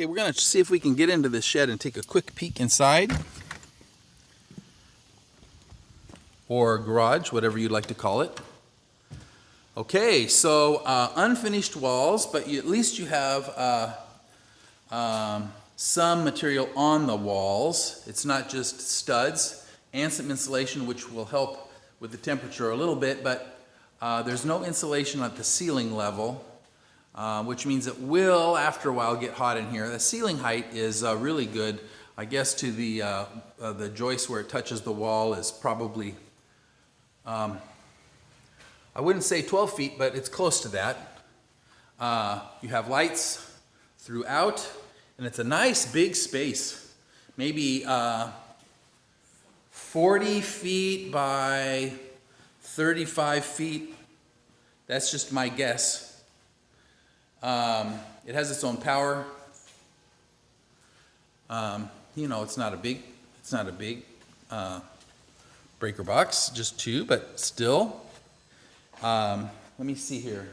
Okay, we're going to see if we can get into this shed and take a quick peek inside. Or garage, whatever you'd like to call it. Okay, so unfinished walls, but at least you have some material on the walls. It's not just studs, and some insulation, which will help with the temperature a little bit, but there's no insulation at the ceiling level. Which means it will, after a while, get hot in here. The ceiling height is really good. I guess to the joist where it touches the wall is probably, I wouldn't say 12 feet, but it's close to that. You have lights throughout, and it's a nice big space. Maybe 40 feet by 35 feet. That's just my guess. It has its own power. You know, it's not a big breaker box, just two, but still. Let me see here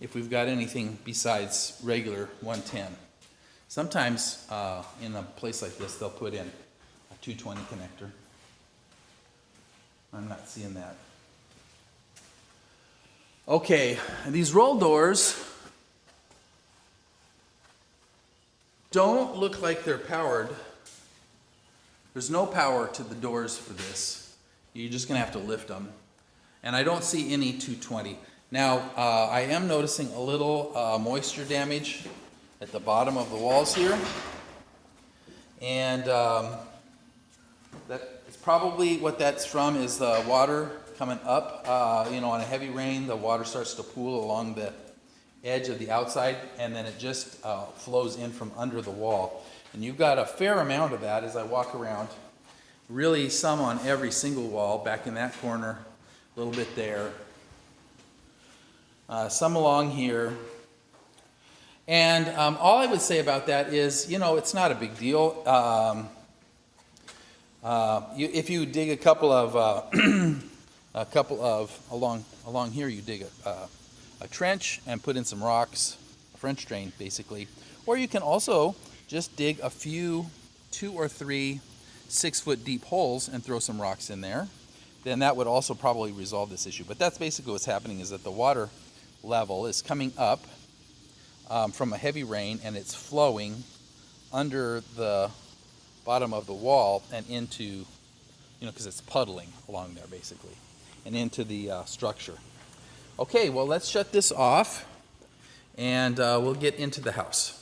if we've got anything besides regular 110. Sometimes in a place like this, they'll put in a 220 connector. I'm not seeing that. Okay, these roll doors don't look like they're powered. There's no power to the doors for this. You're just going to have to lift them. And I don't see any 220. Now, I am noticing a little moisture damage at the bottom of the walls here. And that is probably what that's from, is the water coming up. You know, on a heavy rain, the water starts to pool along the edge of the outside, and then it just flows in from under the wall. And you've got a fair amount of that as I walk around. Really some on every single wall, back in that corner, a little bit there. Some along here. And all I would say about that is, you know, it's not a big deal. If you dig a couple of along here, you dig a trench and put in some rocks, a French drain basically. Or you can also just dig a few 2 or 3 6-foot deep holes and throw some rocks in there. Then that would also probably resolve this issue. But that's basically what's happening, is that the water level is coming up from a heavy rain, and it's flowing under the bottom of the wall and into, you know, because it's puddling along there basically, and into the structure. Okay, well, let's shut this off and we'll get into the house.